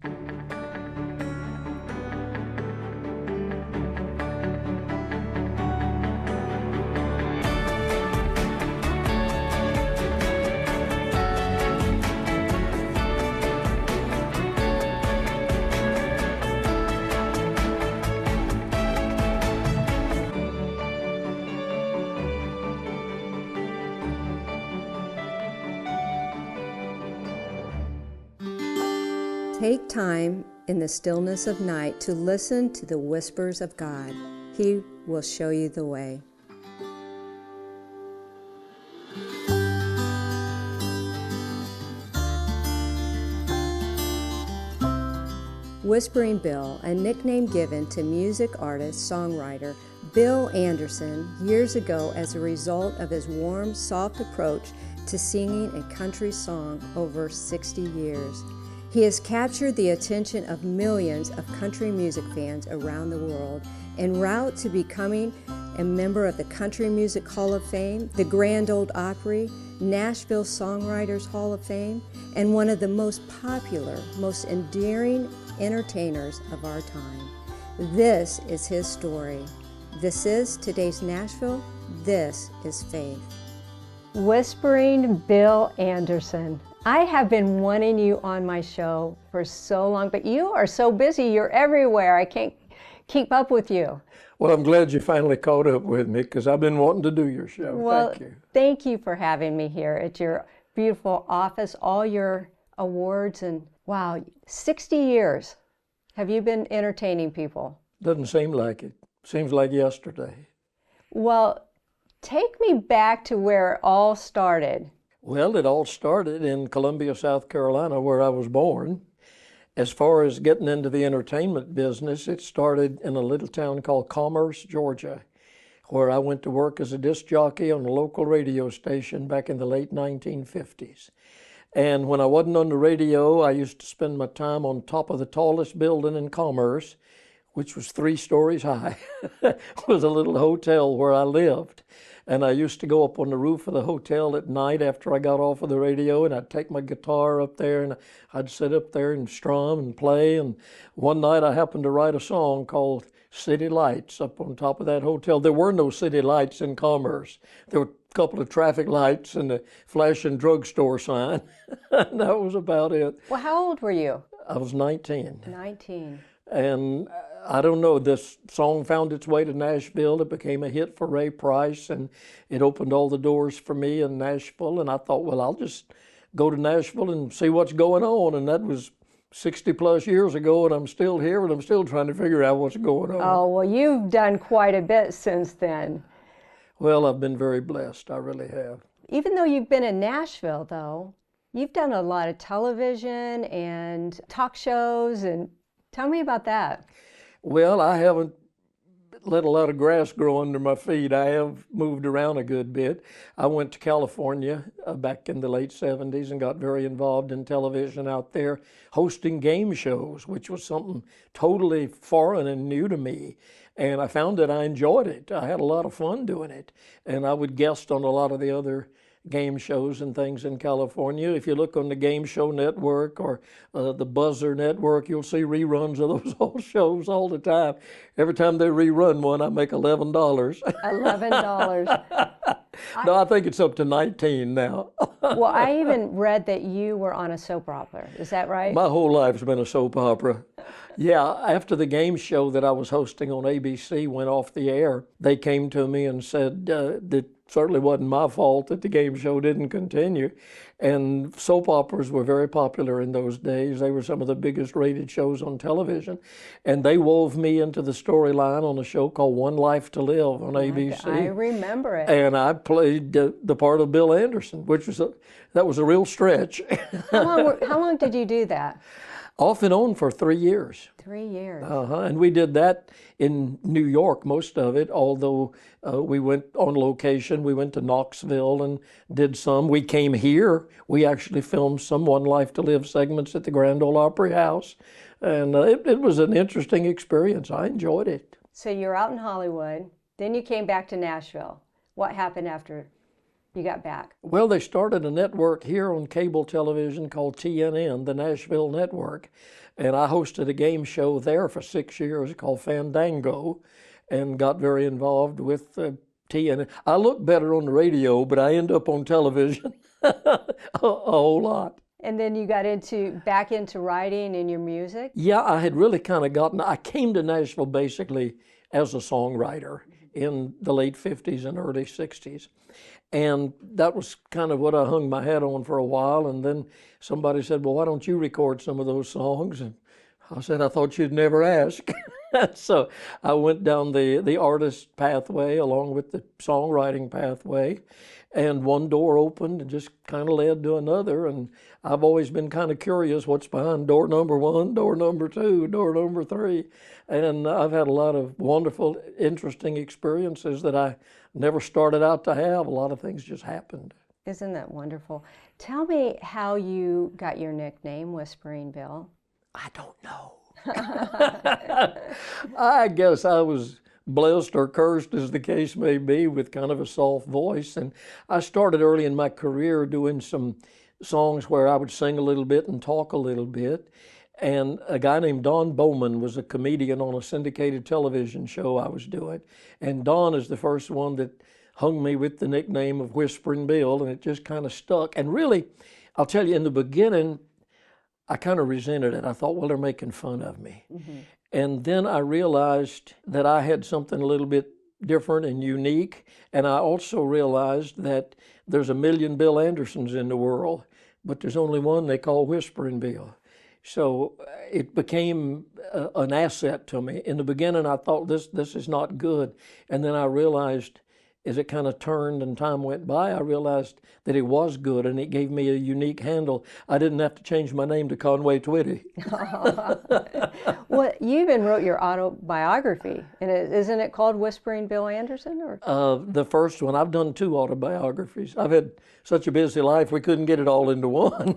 Take time in the stillness of night to listen to the whispers of God. He will show you the way. Whispering Bill, a nickname given to music artist, songwriter Bill Anderson years ago as a result of his warm, soft approach to singing a country song over 60 years. He has captured the attention of millions of country music fans around the world en route to becoming a member of the Country Music Hall of Fame, the Grand Ole Opry, Nashville Songwriters Hall of Fame, and one of the most popular, most endearing entertainers of our time. This is his story. This is today's Nashville. This is Faith. Whispering Bill Anderson. I have been wanting you on my show for so long, but you are so busy. You're everywhere. I can't keep up with you. Well, I'm glad you finally caught up with me because I've been wanting to do your show. Well, thank you. Thank you for having me here at your beautiful office, all your awards, and wow, 60 years. Have you been entertaining people? Doesn't seem like it. Seems like yesterday. Well, take me back to where it all started. Well, it all started in Columbia, South Carolina, where I was born. As far as getting into the entertainment business, it started in a little town called Commerce, Georgia, where I went to work as a disc jockey on a local radio station back in the late 1950s. And when I wasn't on the radio, I used to spend my time on top of the tallest building in Commerce, which was 3 stories high. It was a little hotel where I lived. And I used to go up on the roof of the hotel at night after I got off of the radio, and I'd take my guitar up there and I'd sit up there and strum and play. And one night I happened to write a song called City Lights up on top of that hotel. There were no city lights in Commerce. There were a couple of traffic lights and a flashing drugstore sign. And that was about it. Well, how old were you? I was 19. 19. And I don't know, this song found its way to Nashville. It became a hit for Ray Price, and it opened all the doors for me in Nashville. And I thought, well, I'll just go to Nashville and see what's going on. And that was 60 plus years ago, and I'm still here, and I'm still trying to figure out what's going on. Oh, well, you've done quite a bit since then. Well, I've been very blessed. I really have. Even though you've been in Nashville, though, you've done a lot of television and talk shows, and tell me about that. Well, I haven't let a lot of grass grow under my feet. I have moved around a good bit. I went to California back in the late 70s and got very involved in television out there, hosting game shows, which was something totally foreign and new to me. And I found that I enjoyed it. I had a lot of fun doing it. And I would guest on a lot of the other game shows and things in California. If you look on the Game Show Network or the Buzzer Network, you'll see reruns of those old shows all the time. Every time they rerun one, I make $11. $11. No, I think it's up to 19 now. Well, I even read that you were on a soap opera. Is that right? My whole life's been a soap opera. Yeah, after the game show that I was hosting on ABC went off the air, they came to me and said that certainly wasn't my fault that the game show didn't continue. And soap operas were very popular in those days. They were some of the biggest rated shows on television. And they wove me into the storyline on a show called One Life to Live on ABC. I remember it. And I played the part of Bill Anderson, which was that was a real stretch. How long did you do that? Off and on for 3 years. 3 years. And we did that in New York, most of it, although we went on location. We went to Knoxville and did some. We came here. We actually filmed some One Life to Live segments at the Grand Ole Opry House. And it was an interesting experience. I enjoyed it. So you're out in Hollywood. Then you came back to Nashville. What happened after you got back? Well, they started a network here on cable television called TNN, the Nashville Network. And I hosted a game show there for 6 years called Fandango, and got very involved with TN. I look better on the radio, but I end up on television a whole lot. And then you got back into writing and your music? Yeah, I had really kind of I came to Nashville basically as a songwriter in the late 50s and early 60s. And that was kind of what I hung my hat on for a while. And then somebody said, well, why don't you record some of those songs? And I said, I thought you'd never ask. So I went down the artist pathway along with the songwriting pathway, and one door opened and just kind of led to another. And I've always been kind of curious what's behind door number one, door number two, door number three. And I've had a lot of wonderful, interesting experiences that I never started out to have. A lot of things just happened. Isn't that wonderful? Tell me how you got your nickname, Whispering Bill. I don't know. I guess I was blessed or cursed, as the case may be, with kind of a soft voice. And I started early in my career doing some songs where I would sing a little bit and talk a little bit. And a guy named Don Bowman was a comedian on a syndicated television show I was doing. And Don is the first one that hung me with the nickname of Whispering Bill, and it just kind of stuck. And really, I'll tell you, in the beginning, I kind of resented it. I thought, well, they're making fun of me. Mm-hmm. And then I realized that I had something a little bit different and unique. And I also realized that there's a million Bill Andersons in the world, but there's only one they call Whispering Bill. So it became an asset to me. In the beginning, I thought this is not good. And then I realized, as it kind of turned and time went by, I realized that it was good, and it gave me a unique handle. I didn't have to change my name to Conway Twitty. Well, you even wrote your autobiography, and isn't it called Whispering Bill Anderson? Or the first one. I've done 2 autobiographies. I've had such a busy life, we couldn't get it all into one.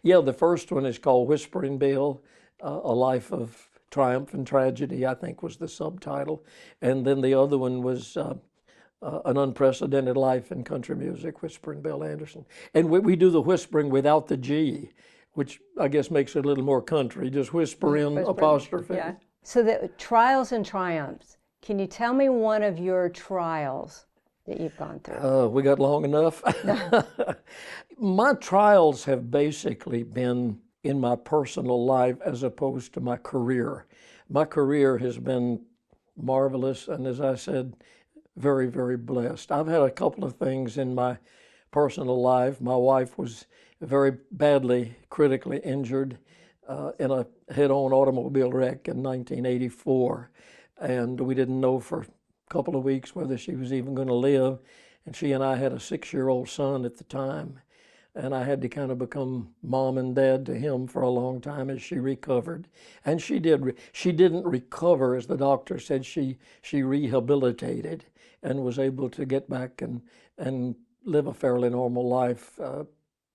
Yeah, the first one is called Whispering Bill, A Life of Triumph and Tragedy, I think was the subtitle. And then the other one was An Unprecedented Life in Country Music, Whispering Bill Anderson. And we do the whispering without the G, which I guess makes it a little more country, just whispering, apostrophe. Yeah. So the trials and triumphs. Can you tell me one of your trials that you've gone through? We got long enough? My trials have basically been in my personal life as opposed to my career. My career has been marvelous, and as I said, very, very blessed. I've had a couple of things in my personal life. My wife was very badly, critically injured in a head-on automobile wreck in 1984. And we didn't know for a couple of weeks whether she was even going to live. And she and I had a 6-year-old son at the time. And I had to kind of become mom and dad to him for a long time as she recovered. And she did. She didn't recover, as the doctor said. She rehabilitated and was able to get back and live a fairly normal life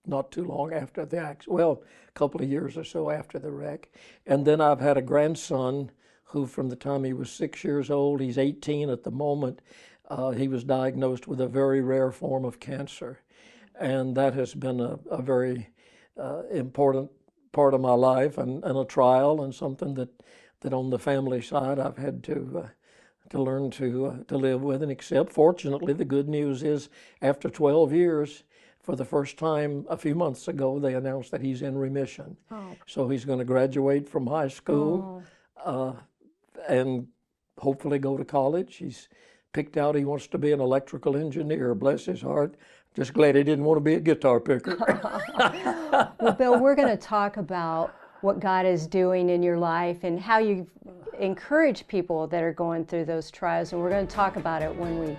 not too long after the accident. Well, a couple of years or so after the wreck. And then I've had a grandson who, from the time he was 6 years old, he's 18 at the moment, he was diagnosed with a very rare form of cancer. And that has been a very important part of my life, and a trial, and something that on the family side I've had to learn to live with and accept. Fortunately, the good news is after 12 years, for the first time a few months ago, they announced that he's in remission. Oh. So he's going to graduate from high school and hopefully go to college. He's picked out he wants to be an electrical engineer, bless his heart. Just glad he didn't want to be a guitar picker. Well, Bill, we're going to talk about what God is doing in your life and how you encourage people that are going through those trials. And we're going to talk about it when we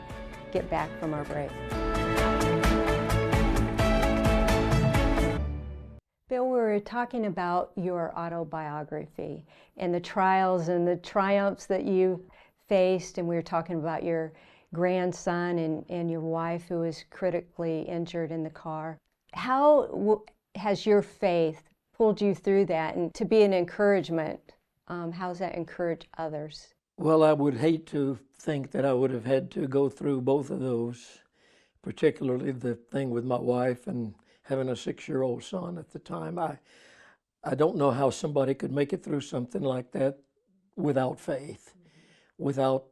get back from our break. Bill, we were talking about your autobiography and the trials and the triumphs that you faced, and we were talking about your grandson and your wife who was critically injured in the car. How has your faith pulled you through that, and to be an encouragement? How does that encourage others? Well, I would hate to think that I would have had to go through both of those, particularly the thing with my wife and having a 6-year-old son at the time. I don't know how somebody could make it through something like that without faith, without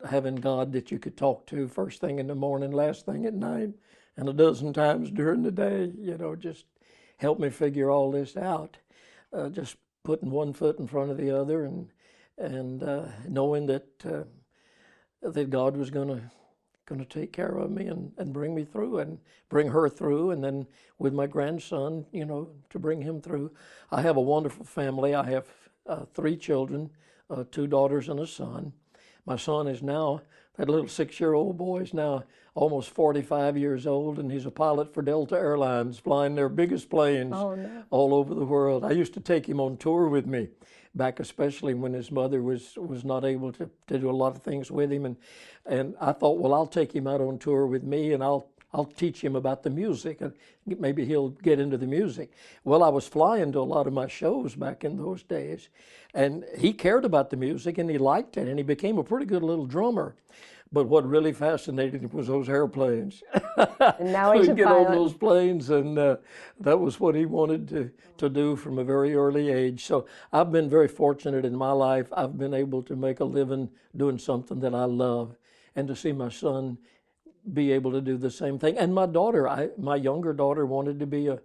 having God that you could talk to first thing in the morning, last thing at night, and a dozen times during the day, just help me figure all this out. Just putting one foot in front of the other and knowing that that God was going to take care of me and bring me through and bring her through, and then with my grandson, to bring him through. I have a wonderful family. I have 3 children, 2 daughters and a son. My son is now, that little 6-year-old boy is now almost 45 years old, and he's a pilot for Delta Airlines, flying their biggest planes all over the world. I used to take him on tour with me, back especially when his mother was not able to do a lot of things with him. And I thought, well, I'll take him out on tour with me, and I'll teach him about the music, and maybe he'll get into the music. Well, I was flying to a lot of my shows back in those days, and he cared about the music, and he liked it, and he became a pretty good little drummer. But what really fascinated him was those airplanes. And now he's a get pilot. on those planes, and that was what he wanted to do from a very early age. So I've been very fortunate in my life. I've been able to make a living doing something that I love, and to see my son be able to do the same thing. And my daughter, my younger daughter, wanted to be a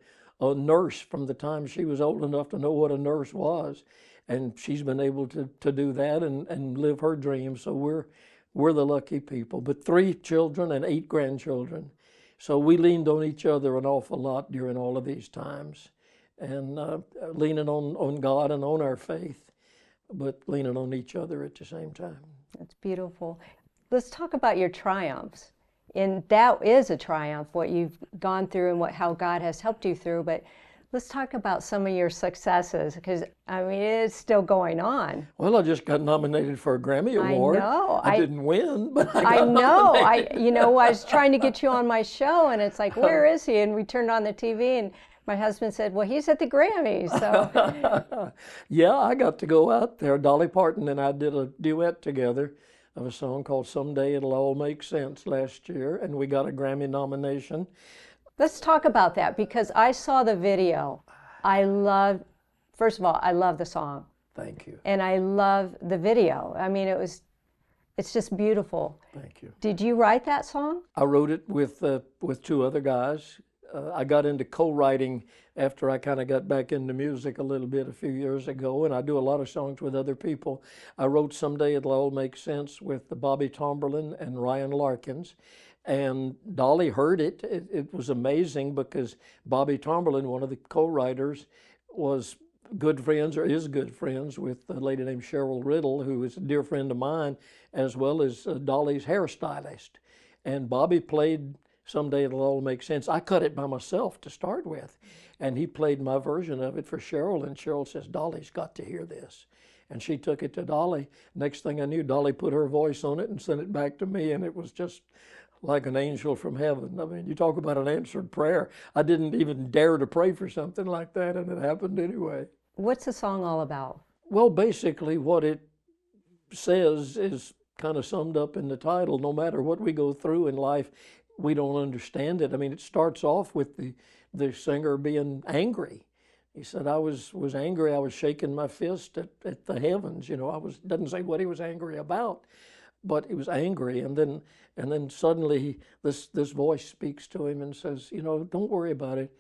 nurse from the time she was old enough to know what a nurse was. And she's been able to do that and live her dream. So we're the lucky people. But 3 children and 8 grandchildren. So we leaned on each other an awful lot during all of these times. And leaning on God and on our faith, but leaning on each other at the same time. That's beautiful. Let's talk about your triumphs. And that is a triumph, what you've gone through and how God has helped you through. But let's talk about some of your successes, because, it's still going on. Well, I just got nominated for a Grammy Award. I know. I didn't win, but I know. nominated. I was trying to get you on my show, and it's like, where is he? And we turned on the TV, and my husband said, well, he's at the Grammys. So. Yeah, I got to go out there. Dolly Parton and I did a duet together of a song called Someday It'll All Make Sense last year, and we got a Grammy nomination. Let's talk about that, because I saw the video. First of all, I love the song. Thank you. And I love the video. It's just beautiful. Thank you. Did you write that song? I wrote it with 2 other guys. I got into co-writing after I kind of got back into music a little bit a few years ago, and I do a lot of songs with other people. I wrote Someday It'll All Make Sense with Bobby Tomberlin and Ryan Larkins, and Dolly heard it. It was amazing, because Bobby Tomberlin, one of the co-writers, was good friends, or is good friends, with a lady named Cheryl Riddle, who is a dear friend of mine, as well as Dolly's hairstylist. And Bobby played Someday It'll All Make Sense. I cut it by myself to start with, and he played my version of it for Cheryl, and Cheryl says, Dolly's got to hear this. And she took it to Dolly. Next thing I knew, Dolly put her voice on it and sent it back to me, and it was just like an angel from heaven. You talk about an answered prayer. I didn't even dare to pray for something like that, and it happened anyway. What's the song all about? Well, basically what it says is kind of summed up in the title. No matter what we go through in life, we don't understand it. It starts off with the singer being angry. He said, I was angry. I was shaking my fist at the heavens. Doesn't say what he was angry about, but he was angry. And then suddenly this voice speaks to him and says, don't worry about it.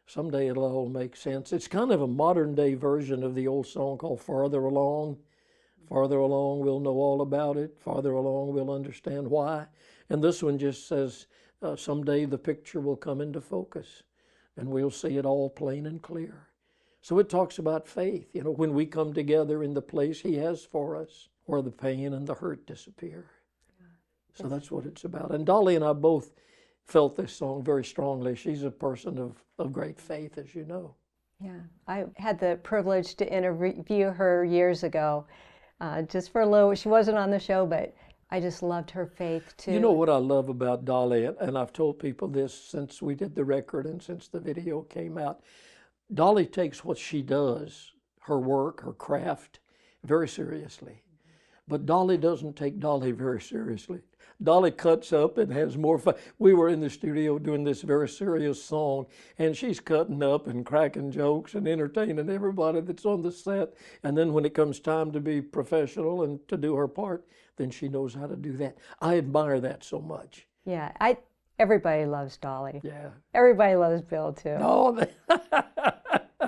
Someday it'll all make sense. It's kind of a modern day version of the old song called Farther Along. Farther along, we'll know all about it. Farther along, we'll understand why. And this one just says, someday the picture will come into focus and we'll see it all plain and clear. So it talks about faith, when we come together in the place He has for us, where the pain and the hurt disappear. So that's what it's about. And Dolly and I both felt this song very strongly. She's a person of great faith, as you know. Yeah, I had the privilege to interview her years ago, just for a little. She wasn't on the show, but I just loved her faith too. You know what I love about Dolly, and I've told people this since we did the record and since the video came out, Dolly takes what she does, her work, her craft, very seriously. But Dolly doesn't take Dolly very seriously. Dolly cuts up and has more fun. We were in the studio doing this very serious song, and she's cutting up and cracking jokes and entertaining everybody that's on the set. And then when it comes time to be professional and to do her part, then she knows how to do that. I admire that so much. Yeah, everybody loves Dolly. Yeah. Everybody loves Bill too. Oh,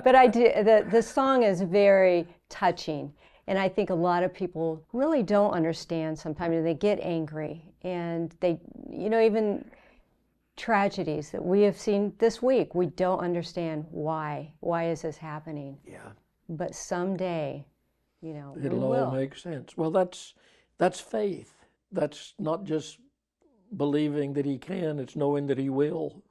But I do. The song is very touching, and I think a lot of people really don't understand sometimes, and they get angry, and they, even tragedies that we have seen this week, we don't understand why. Why is this happening? Yeah. But someday, it'll all make sense. Well, that's faith. That's not just believing that he can, it's knowing that he will.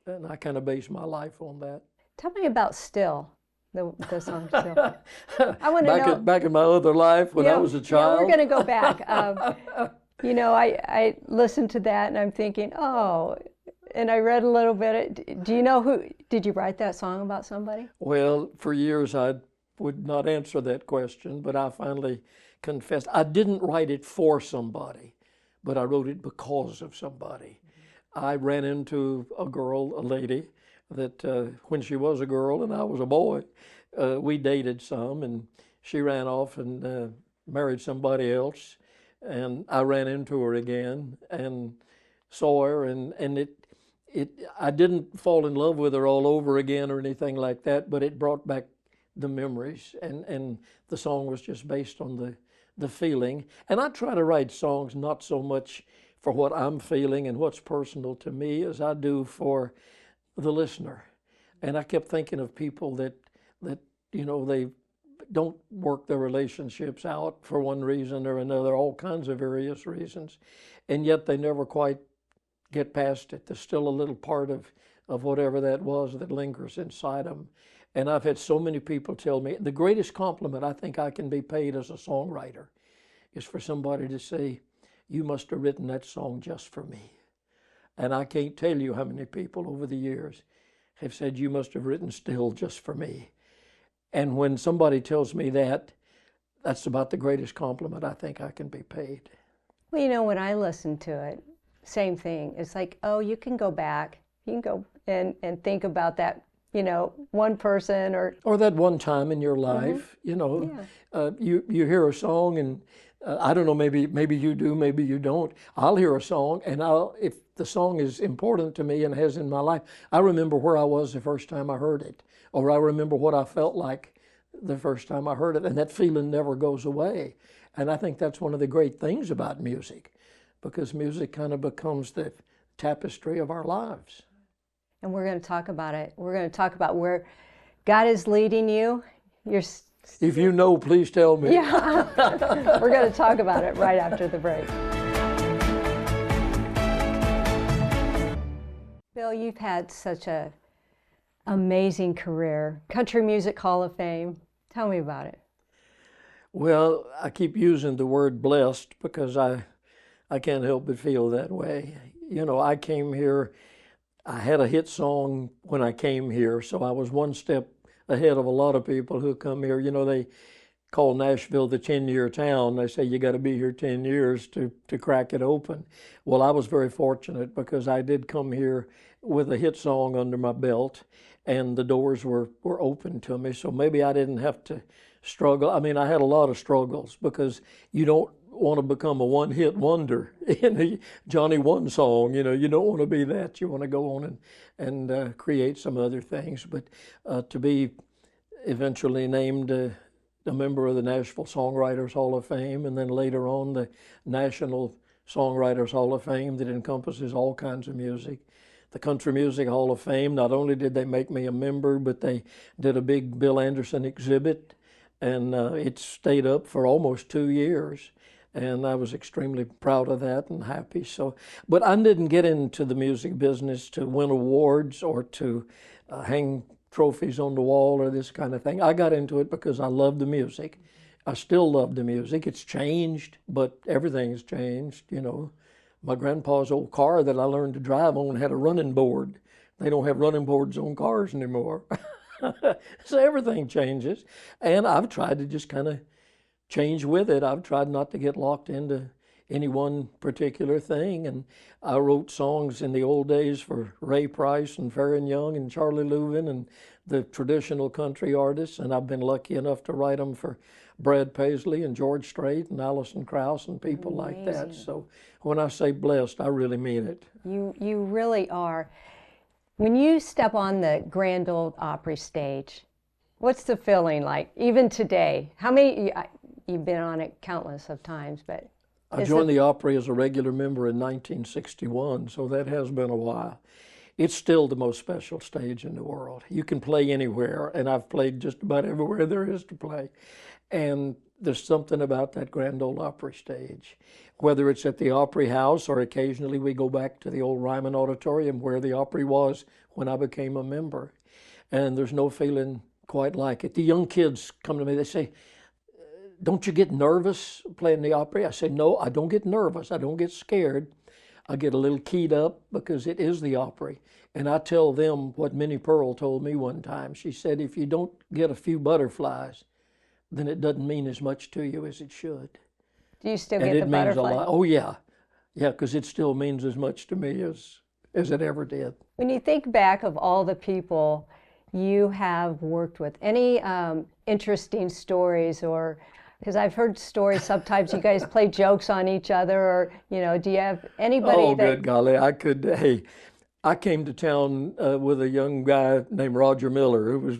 And I kind of base my life on that. Tell me about Still, the song Still. I want to know. Back in my other life when I was a child. Yeah, we're going to go back. I listened to that and I'm thinking, and I read a little bit. Do you know did you write that song about somebody? Well, for years I would not answer that question, but I finally confessed. I didn't write it for somebody, but I wrote it because of somebody. I ran into a lady, that when she was a girl and I was a boy, we dated some, and she ran off and married somebody else, and I ran into her again and saw her, and I didn't fall in love with her all over again or anything like that, but it brought back the memories, and the song was just based on the feeling. And I try to write songs not so much for what I'm feeling and what's personal to me as I do for the listener. And I kept thinking of people that they don't work their relationships out for one reason or another, all kinds of various reasons, and yet they never quite get past it. There's still a little part of whatever that was that lingers inside them. And I've had so many people tell me, the greatest compliment I think I can be paid as a songwriter is for somebody to say, "You must have written that song just for me." And I can't tell you how many people over the years have said, "You must have written Still just for me." And when somebody tells me that, that's about the greatest compliment I think I can be paid. Well, when I listen to it, same thing. It's like, you can go back. You can go and think about that, one person or that one time in your life. Mm-hmm. You hear a song and I don't know, maybe you do, maybe you don't. I'll hear a song, and if the song is important to me and has in my life, I remember where I was the first time I heard it, or I remember what I felt like the first time I heard it, and that feeling never goes away. And I think that's one of the great things about music, because music kind of becomes the tapestry of our lives. And we're going to talk about it. We're going to talk about where God is leading you. If you know, please tell me. Yeah, we're going to talk about it right after the break. Bill, you've had such an amazing career. Country Music Hall of Fame. Tell me about it. Well, I keep using the word blessed because I can't help but feel that way. I came here, I had a hit song when I came here, so I was one step ahead of a lot of people who come here. They call Nashville the 10-year town. They say you got to be here 10 years to crack it open. Well, I was very fortunate because I did come here with a hit song under my belt, and the doors were open to me. So maybe I didn't have to struggle. I mean, I had a lot of struggles because you don't want to become a one-hit wonder in a Johnny One song. You don't want to be that. You want to go on and create some other things. But to be eventually named a member of the Nashville Songwriters Hall of Fame, and then later on the National Songwriters Hall of Fame that encompasses all kinds of music. The Country Music Hall of Fame, not only did they make me a member, but they did a big Bill Anderson exhibit, and it stayed up for almost 2 years. And I was extremely proud of that and happy. But I didn't get into the music business to win awards or to hang trophies on the wall or this kind of thing. I got into it because I love the music. I still love the music. It's changed, but everything's changed. My grandpa's old car that I learned to drive on had a running board. They don't have running boards on cars anymore. So everything changes. And I've tried to just kind of change with it. I've tried not to get locked into any one particular thing. And I wrote songs in the old days for Ray Price and Farron Young and Charlie Louvin and the traditional country artists. And I've been lucky enough to write them for Brad Paisley and George Strait and Alison Krauss and people like that. So when I say blessed, I really mean it. You really are. When you step on the Grand Ole Opry stage, what's the feeling like, even today? How many, you've been on it countless of times, but... I joined the Opry as a regular member in 1961, so that has been a while. It's still the most special stage in the world. You can play anywhere, and I've played just about everywhere there is to play. And there's something about that Grand Ole Opry stage. Whether it's at the Opry House or occasionally we go back to the old Ryman Auditorium where the Opry was when I became a member. And there's no feeling quite like it. The young kids come to me, they say, don't you get nervous playing the Opry? I say, no, I don't get nervous. I don't get scared. I get a little keyed up because it is the Opry. And I tell them what Minnie Pearl told me one time. She said, if you don't get a few butterflies, then it doesn't mean as much to you as it should. Do you still get the butterflies? And it means a lot. Oh, yeah. Yeah, because it still means as much to me as it ever did. When you think back of all the people you have worked with, any interesting stories, or because I've heard stories sometimes you guys play jokes on each other, or, you know, do you have anybody Oh, good golly, hey, I came to town with a young guy named Roger Miller, who was,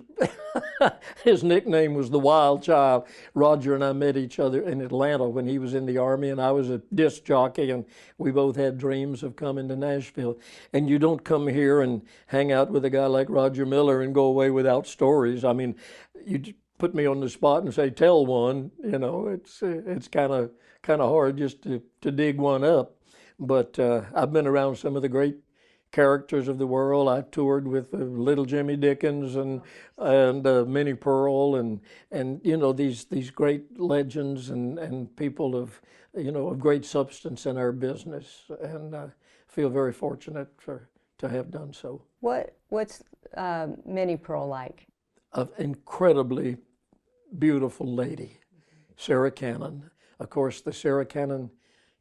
his nickname was the Wild Child. Roger and I met each other in Atlanta when he was in the Army and I was a disc jockey, and we both had dreams of coming to Nashville. And you don't come here and hang out with a guy like Roger Miller and go away without stories. I mean, you put me on the spot and say, tell one, you know, it's kind of hard just to dig one up. But I've been around some of the great characters of the world. I toured with Little Jimmy Dickens and Minnie Pearl and you know, these great legends and people of, you know, of great substance in our business, and I feel very fortunate to have done so. What's Minnie Pearl like? An incredibly beautiful lady, Sarah Cannon. Of course, the Sarah Cannon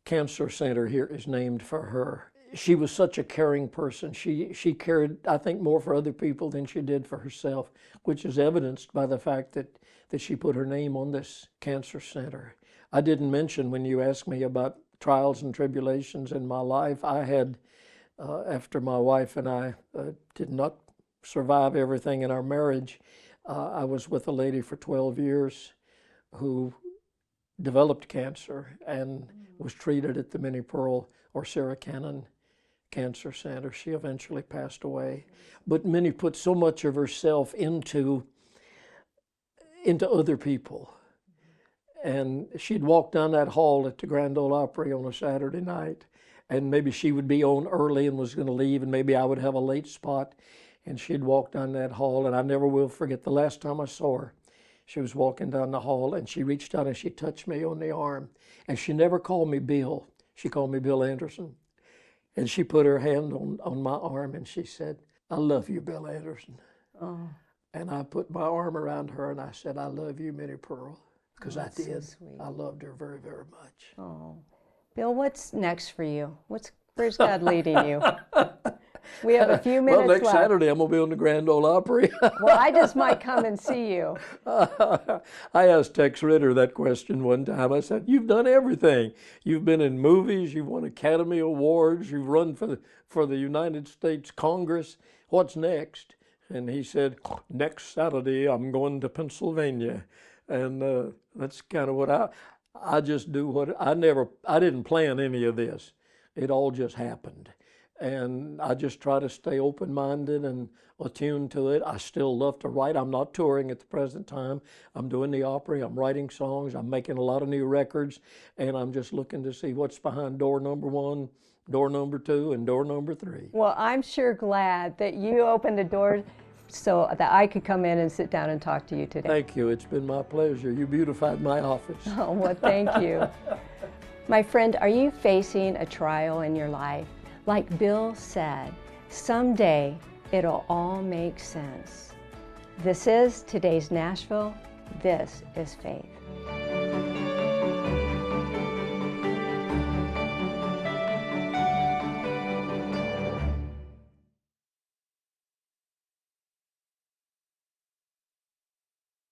Cancer Center here is named for her. She was such a caring person. She cared, I think, more for other people than she did for herself, which is evidenced by the fact that she put her name on this cancer center. I didn't mention when you asked me about trials and tribulations in my life, I had, after my wife and I did not survive everything in our marriage, I was with a lady for 12 years who developed cancer and was treated at the Minnie Pearl or Sarah Cannon Cancer Center. She eventually passed away. But Minnie put so much of herself into other people. And she'd walk down that hall at the Grand Ole Opry on a Saturday night, and maybe she would be on early and was going to leave, and maybe I would have a late spot, and she'd walk down that hall, and I never will forget the last time I saw her. She was walking down the hall, and she reached out and she touched me on the arm, and she never called me Bill. She called me Bill Anderson. And she put her hand on my arm and she said, I love you, Bill Anderson. Oh. And I put my arm around her and I said, I love you, Minnie Pearl, because I did. So sweet. I loved her very, very much. Oh, Bill, what's next for you? Where's God leading you? We have a few minutes left. Well, next Saturday I'm going to be on the Grand Ole Opry. Well, I just might come and see you. I asked Tex Ritter that question one time. I said, you've done everything. You've been in movies, you've won Academy Awards, you've run for the United States Congress. What's next? And he said, next Saturday I'm going to Pennsylvania. And that's kind of what I just do what I didn't plan any of this. It all just happened. And I just try to stay open-minded and attuned to it. I still love to write. I'm not touring at the present time. I'm doing the Opry. I'm writing songs. I'm making a lot of new records. And I'm just looking to see what's behind door number 1, door number 2, and door number 3. Well, I'm sure glad that you opened the door so that I could come in and sit down and talk to you today. Thank you. It's been my pleasure. You beautified my office. Oh, well, thank you. My friend, are you facing a trial in your life? Like Bill said, someday it'll all make sense. This is today's Nashville. This is Faith.